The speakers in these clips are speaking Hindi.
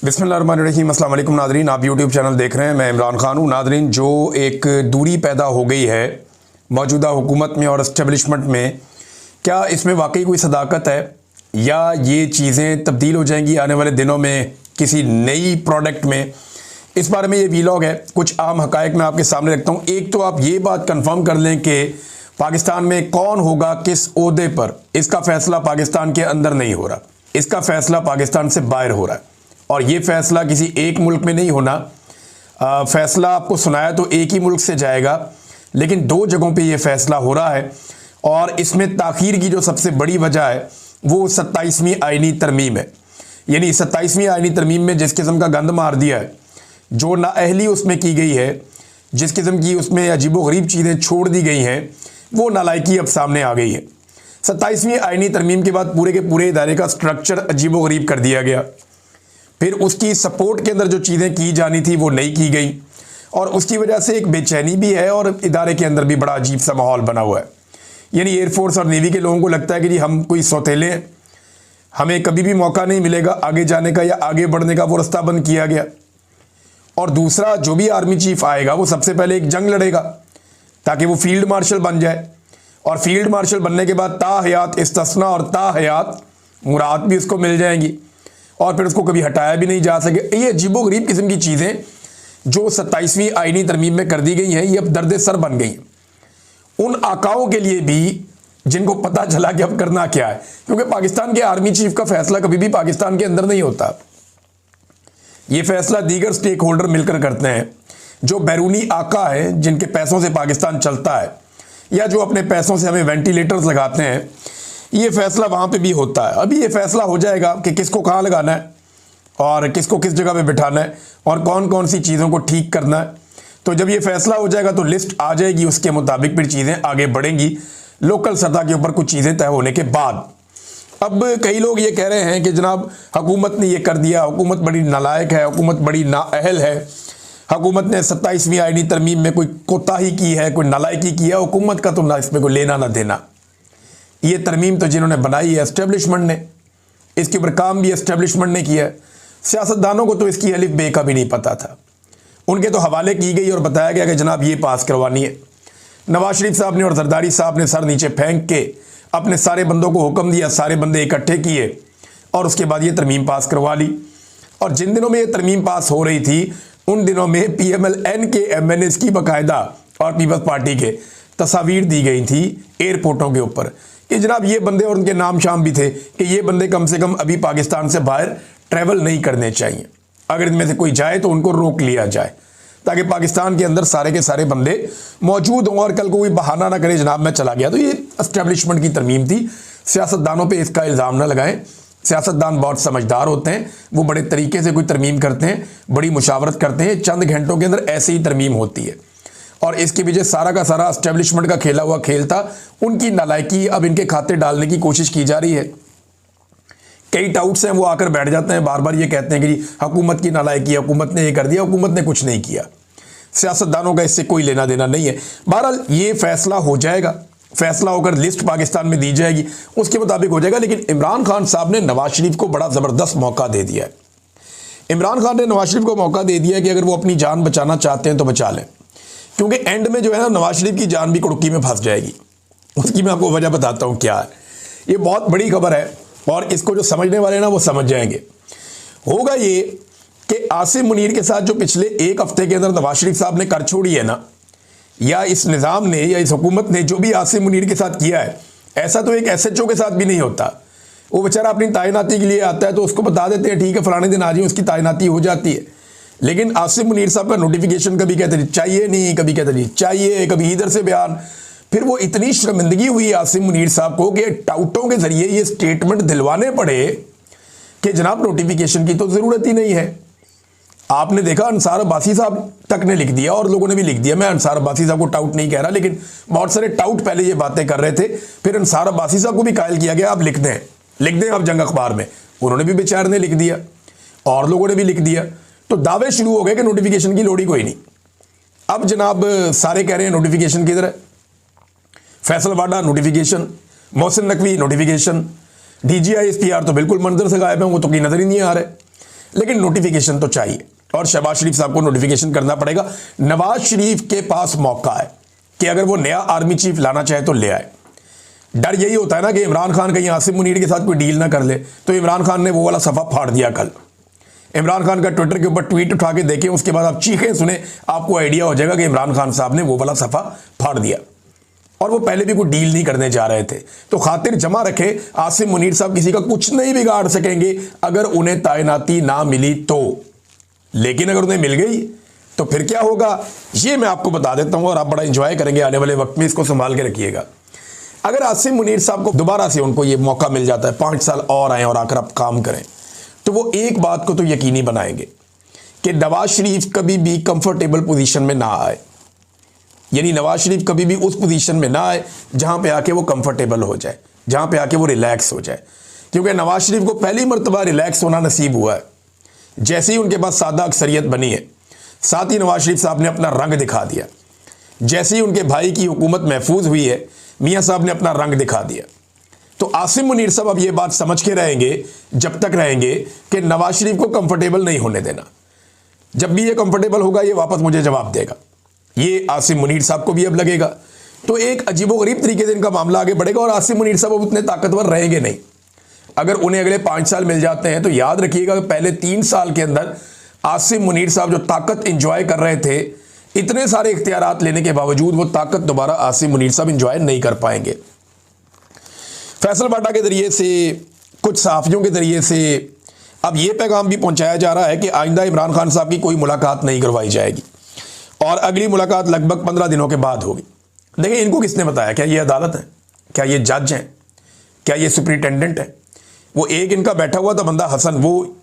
बिस्मिल्लाहिर्रहमानिर्रहीम। अस्सलाम वालेकुम नादरीन, आप यूट्यूब चैनल देख रहे हैं। मैं इमरान खान हूँ। नादरीन, जो एक दूरी पैदा हो गई है मौजूदा हुकूमत में और इस्टेब्लिशमेंट में, क्या इसमें वाकई कोई सदाकत है या ये चीज़ें तब्दील हो जाएंगी आने वाले दिनों में किसी नई प्रोडक्ट में? इस बारे में ये वीलॉग है। कुछ आम हकायक मैं आपके सामने रखता हूँ। एक तो आप ये बात कन्फर्म कर लें कि पाकिस्तान में कौन होगा किस ओहदे पर, इसका फैसला पाकिस्तान के अंदर नहीं हो रहा, इसका फैसला पाकिस्तान से बाहर हो रहा है। और ये फैसला किसी एक मुल्क में नहीं होना। फैसला आपको सुनाया तो एक ही मुल्क से जाएगा, लेकिन दो जगहों पे ये फैसला हो रहा है। और इसमें ताख़ीर की जो सबसे बड़ी वजह है वो 27वीं आइनी तरमीम है। यानी 27वीं आइनी तरमीम में जिस किस्म का गंद मार दिया है, जो नाअहली उसमें की गई है, जिस किस्म की उसमें अजीबोगरीब चीज़ें छोड़ दी गई हैं, वो नालायकी अब सामने आ गई है। 27वीं आइनी तरमीम के बाद पूरे के पूरे इदारे का स्ट्रक्चर अजीबोगरीब कर दिया गया। फिर उसकी सपोर्ट के अंदर जो चीज़ें की जानी थी वो नहीं की गई, और उसकी वजह से एक बेचैनी भी है और इदारे के अंदर भी बड़ा अजीब सा माहौल बना हुआ है। यानी एयरफोर्स और नेवी के लोगों को लगता है कि जी हम कोई सौतेले हैं, हमें कभी भी मौका नहीं मिलेगा आगे जाने का या आगे बढ़ने का, वो रास्ता बंद किया गया। और दूसरा, जो भी आर्मी चीफ आएगा वो सबसे पहले एक जंग लड़ेगा ताकि वो फील्ड मार्शल बन जाए, और फील्ड मार्शल बनने के बाद ताहयात इस्तिस्ना और ताहयात मुराद भी उसको मिल जाएंगी, और फिर उसको कभी हटाया भी नहीं जा सके। ये अजीबोगरीब किस्म की चीज़ें जो 27वीं आइनी तरमीम में कर दी गई हैं, ये अब दर्द सर बन गई हैं उन आकाओं के लिए भी जिनको पता चला कि अब करना क्या है। क्योंकि पाकिस्तान के आर्मी चीफ का फैसला कभी भी पाकिस्तान के अंदर नहीं होता। ये फैसला दीगर स्टेक होल्डर मिलकर करते हैं, जो बैरूनी आका है, जिनके पैसों से पाकिस्तान चलता है, या जो अपने पैसों से हमें वेंटिलेटर्स लगाते हैं। ये फैसला वहाँ पे भी होता है। अभी ये फैसला हो जाएगा कि किसको कहाँ लगाना है और किसको किस जगह पे बिठाना है और कौन कौन सी चीज़ों को ठीक करना है। तो जब ये फैसला हो जाएगा तो लिस्ट आ जाएगी, उसके मुताबिक फिर चीज़ें आगे बढ़ेंगी लोकल सतह के ऊपर कुछ चीज़ें तय होने के बाद। अब कई लोग ये कह रहे हैं कि जनाब हुकूमत ने ये कर दिया, हुकूमत बड़ी नालायक है, हुकूमत बड़ी नाअहल है, हुकूमत ने 27वीं आइनी तरमीम में कोई कोताही की है, कोई नालायकी की है। हुकूमत का तो ना इसमें कोई लेना ना देना। ये तरमीम तो जिन्होंने बनाई है एस्टेब्लिशमेंट ने, इसके ऊपर काम भी एस्टेब्लिशमेंट ने किया है। सियासतदानों को तो इसकी अलिफ बे का भी नहीं पता था। उनके तो हवाले की गई और बताया गया कि जनाब ये पास करवानी है। नवाज शरीफ साहब ने और जरदारी साहब ने सर नीचे फेंक के अपने सारे बंदों को हुक्म दिया, सारे बंदे इकट्ठे किए और उसके बाद ये तरमीम पास करवा ली। और जिन दिनों में ये तरमीम पास हो रही थी उन दिनों में PMLN के MNAs की बाकायदा और पीपल्स पार्टी के तस्वीर दी गई थी एयरपोर्टों के ऊपर कि जनाब ये बंदे, और उनके नाम शाम भी थे कि ये बंदे कम से कम अभी पाकिस्तान से बाहर ट्रैवल नहीं करने चाहिए। अगर इनमें से कोई जाए तो उनको रोक लिया जाए, ताकि पाकिस्तान के अंदर सारे के सारे बंदे मौजूद हों और कल को कोई बहाना ना करे जनाब मैं चला गया। तो ये एस्टेब्लिशमेंट की तरमीम थी। सियासतदानों पे इसका इल्ज़ाम ना लगाएं। सियासतदान बहुत समझदार होते हैं, वो बड़े तरीके से कोई तरमीम करते हैं, बड़ी मुशावरत करते हैं, चंद घंटों के अंदर ऐसे ही तरमीम होती है। और इसके पीछे सारा का सारा एस्टेब्लिशमेंट का खेला हुआ खेल था। उनकी नालायकी अब इनके खाते डालने की कोशिश की जा रही है। कई टाउट्स हैं वो आकर बैठ जाते हैं, बार बार ये कहते हैं कि जी हुकूमत की नालायकी, हुकूमत ने ये कर दिया, हुकूमत ने कुछ नहीं किया। सियासतदानों का इससे कोई लेना देना नहीं है। बहरहाल ये फैसला हो जाएगा, फैसला होकर लिस्ट पाकिस्तान में दी जाएगी, उसके मुताबिक हो जाएगा। लेकिन इमरान खान साहब ने नवाज शरीफ को बड़ा ज़बरदस्त मौका दे दिया है। इमरान खान ने नवाज शरीफ को मौका दे दिया कि अगर वो अपनी जान बचाना चाहते हैं तो बचा लें, क्योंकि एंड में जो है ना नवाज शरीफ की जान भी कुड़की में फंस जाएगी। उसकी मैं आपको वजह बताता हूँ क्या है। ये बहुत बड़ी खबर है और इसको जो समझने वाले ना वो समझ जाएंगे। होगा ये कि आसिम मुनीर के साथ जो पिछले एक हफ्ते के अंदर नवाज शरीफ साहब ने कर छोड़ी है ना, या इस निज़ाम ने या इस हुकूमत ने जो भी आसिम मुनीर के साथ किया है, ऐसा तो एक SHO के साथ भी नहीं होता। वो बेचारा अपनी तैनाती के लिए आता है तो उसको बता देते हैं ठीक है फलाने दिन आ जाइए, उसकी तैनाती हो जाती है। लेकिन आसिम मुनीर साहब का नोटिफिकेशन कभी कहते नहीं चाहिए, नहीं कभी कहते नहीं चाहिए, कभी इधर से बयान। फिर वो इतनी शर्मिंदगी हुई आसिम मुनीर साहब को कि टाउटों के जरिए ये स्टेटमेंट दिलवाने पड़े कि जनाब नोटिफिकेशन की तो ज़रूरत ही नहीं है। आपने देखा अंसार अब्बासी साहब तक ने लिख दिया और लोगों ने भी लिख दिया। मैं अंसार अब्बासी साहब को टाउट नहीं कह रहा, लेकिन बहुत सारे टाउट पहले ये बातें कर रहे थे। फिर अंसार अब्बासी साहब को भी कायल किया गया, आप लिख दें आप जंग अखबार में। उन्होंने भी बेचारे ने लिख दिया और लोगों ने भी लिख दिया। तो दावे शुरू हो गए कि नोटिफिकेशन की लोड़ ही कोई नहीं। अब जनाब सारे कह रहे हैं नोटिफिकेशन किधर है। Faisal Vawda notification, Mohsin Naqvi notification, DGI SPR तो बिल्कुल मंजर से गायब है, वो तो कहीं नजर ही नहीं आ रहे। लेकिन नोटिफिकेशन तो चाहिए और शहबाज शरीफ साहब को नोटिफिकेशन करना पड़ेगा। नवाज शरीफ के पास मौका है कि अगर वो नया आर्मी चीफ लाना चाहे तो ले आए। डर यही होता है ना कि इमरान खान कहीं आसिम मुनीर के साथ कोई डील ना कर ले, तो इमरान खान ने वो वाला सफ़ा फाड़ दिया। कल इमरान खान का ट्विटर के ऊपर ट्वीट उठा के देखें, उसके बाद आप चीखें सुने, आपको आइडिया हो जाएगा कि इमरान खान साहब ने वो वाला सफ़ा फाड़ दिया और वो पहले भी कोई डील नहीं करने जा रहे थे। तो खातिर जमा रखे, आसिम मुनीर साहब किसी का कुछ नहीं बिगाड़ सकेंगे अगर उन्हें तैनाती ना मिली तो। लेकिन अगर उन्हें मिल गई तो फिर क्या होगा, ये मैं आपको बता देता हूं और आप बड़ा इंजॉय करेंगे आने वाले वक्त में। इसको संभाल के रखिएगा। अगर आसिम मुनीर साहब को दोबारा से उनको ये मौका मिल जाता है, 5 साल और आए और आकर आप काम करें, तो वो एक बात को तो यकीनी बनाएंगे कि नवाज शरीफ कभी भी कंफर्टेबल पोजीशन में ना आए। यानी नवाज शरीफ कभी भी उस पोजीशन में ना आए जहां पे आके वो कंफर्टेबल हो जाए, जहां पे आके वो रिलैक्स हो जाए। क्योंकि नवाज शरीफ को पहली मर्तबा रिलैक्स होना नसीब हुआ है जैसे ही उनके पास सादा अक्सरियत बनी है। साथ ही नवाज शरीफ साहब ने अपना रंग दिखा दिया। जैसे ही उनके भाई की हुकूमत महफूज हुई है, मियां साहब ने अपना रंग दिखा दिया। तो आसिम मुनीर साहब अब ये बात समझ के रहेंगे, जब तक रहेंगे, कि नवाज शरीफ को कंफर्टेबल नहीं होने देना। जब भी ये कंफर्टेबल होगा ये वापस मुझे जवाब देगा। ये आसिम मुनीर साहब को भी अब लगेगा। तो एक अजीबोगरीब तरीके से इनका मामला आगे बढ़ेगा और आसिम मुनीर साहब अब उतने ताकतवर रहेंगे नहीं। अगर उन्हें अगले 5 साल मिल जाते हैं तो याद रखिएगा पहले 3 साल के अंदर आसिम मुनीर साहब जो ताकत इंजॉय कर रहे थे, इतने सारे इख्तियारात लेने के बावजूद वो ताकत दोबारा आसिम मुनीर साहब इंजॉय नहीं कर पाएंगे। फैसल बाटा के जरिए से, कुछ सहाफ़ियों के जरिए से अब ये पैगाम भी पहुंचाया जा रहा है कि आइंदा इमरान खान साहब की कोई मुलाकात नहीं करवाई जाएगी और अगली मुलाकात लगभग 15 दिनों के बाद होगी। देखिए, इनको किसने बताया? क्या ये अदालत है? क्या ये जज हैं? क्या ये सुपरिटेंडेंट है? वो एक इनका बैठा हुआ था बंदा हसन, वो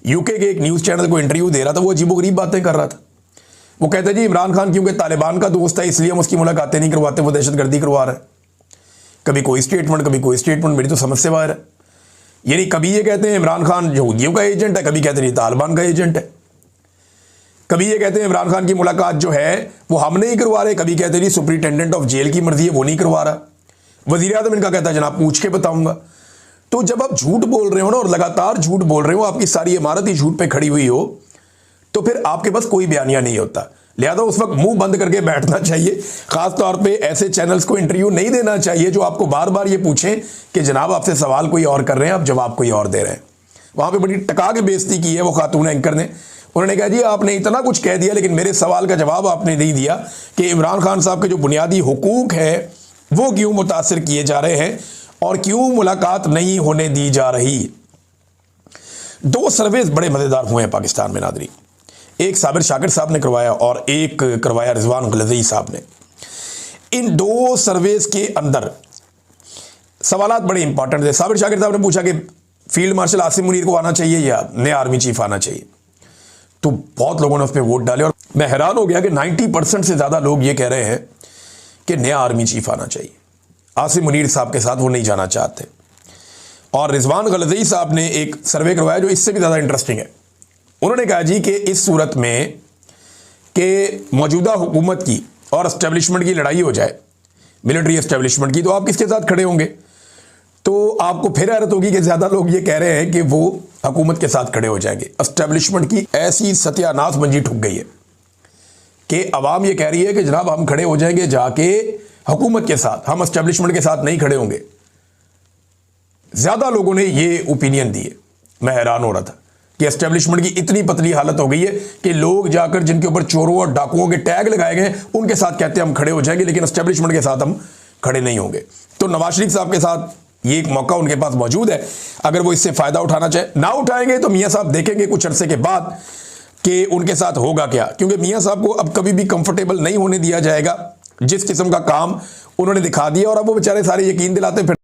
यूके के एक न्यूज़ चैनल को इंटरव्यू दे रहा था। वो अजीबोगरीब बातें कर रहा था। वो कहते जी इमरान खान क्योंकि तालिबान का दोस्त है इसलिए हम उसकी मुलाकातें नहीं करवाते, वो दहशतगर्दी करवा रहा है। कभी कोई स्टेटमेंट, कभी कोई स्टेटमेंट, मेरी तो समझ से बाहर है। यानी कभी ये कहते हैं इमरान खान यहूदियों का एजेंट है, कभी कहते हैं तालिबान का एजेंट है। कभी ये कहते हैं इमरान खान की मुलाकात जो है वो हम नहीं करवा रहे, कभी कहते हैं जी सुपरिटेंडेंट ऑफ जेल की मर्जी है वो नहीं करवा रहा। वजीर आज़म इनका कहता है जनाब पूछ के बताऊंगा। तो जब आप झूठ बोल रहे हो ना और लगातार झूठ बोल रहे हो, आपकी सारी इमारत ही झूठ पे खड़ी हुई हो, तो फिर आपके पास कोई बयानिया नहीं होता। लिहाजा उस वक्त मुंह बंद करके बैठना चाहिए। खास तौर पे ऐसे चैनल्स को इंटरव्यू नहीं देना चाहिए जो आपको बार बार ये पूछें कि जनाब आपसे सवाल कोई और कर रहे हैं, आप जवाब कोई और दे रहे हैं। वहां पे बड़ी टका के बेइज्जती की है वो खातून एंकर ने। उन्होंने कहा जी आपने इतना कुछ कह दिया लेकिन मेरे सवाल का जवाब आपने नहीं दिया कि इमरान खान साहब के जो बुनियादी हुकूक है वो क्यों मुतासिर किए जा रहे हैं और क्यों मुलाकात नहीं होने दी जा रही। 2 सर्वेज बड़े मज़ेदार हुए हैं पाकिस्तान में नादरी। एक साबिर शाकिर साहब ने करवाया और एक करवाया रिजवान गलज़ई साहब ने। इन 2 सर्वेज के अंदर सवालात बड़े इंपॉर्टेंट थे। साबिर शाकिर साहब ने पूछा कि फील्ड मार्शल आसिम मुनीर को आना चाहिए या नया आर्मी चीफ आना चाहिए। तो बहुत लोगों ने उस पर वोट डाले और मैं हैरान हो गया कि 90% से ज़्यादा लोग ये कह रहे हैं कि नया आर्मी चीफ आना चाहिए। आसिम मुनीर साहब के साथ वो नहीं जाना चाहते। और रिजवान गलज़ई साहब ने एक सर्वे करवाया जो इससे भी ज़्यादा इंटरेस्टिंग है। उन्होंने कहा जी कि इस सूरत में कि मौजूदा हुकूमत की और एस्टेब्लिशमेंट की लड़ाई हो जाए, मिलिट्री एस्टेब्लिशमेंट की, तो आप किसके साथ खड़े होंगे? तो आपको फिर हैरत होगी कि ज़्यादा लोग ये कह रहे हैं कि वो हुकूमत के साथ खड़े हो जाएंगे। एस्टेब्लिशमेंट की ऐसी सत्यानाश मंजी ठुक गई है कि अवाम ये कह रही है कि जनाब हम खड़े हो जाएंगे जाके हुकूमत के साथ, हम एस्टेब्लिशमेंट के साथ नहीं खड़े होंगे। ज़्यादा लोगों ने ये ओपिनियन दी है। मैं हैरान हो रहा था कि एस्टेब्लिशमेंट की इतनी पतली हालत हो गई है कि लोग जाकर जिनके ऊपर चोरों और डाकुओं के टैग लगाए गए हैं उनके साथ कहते हैं हम खड़े हो जाएंगे, लेकिन एस्टेब्लिशमेंट के साथ हम खड़े नहीं होंगे। तो नवाज शरीफ साहब के साथ ये एक मौका उनके पास मौजूद है। अगर वो इससे फ़ायदा उठाना चाहे, ना उठाएंगे तो मियाँ साहब देखेंगे कुछ अरसे के बाद कि उनके साथ होगा क्या। क्योंकि मियाँ साहब को अब कभी भी कंफर्टेबल नहीं होने दिया जाएगा। जिस किस्म का काम उन्होंने दिखा दिया और अब वो बेचारे सारे यकीन दिलाते फिर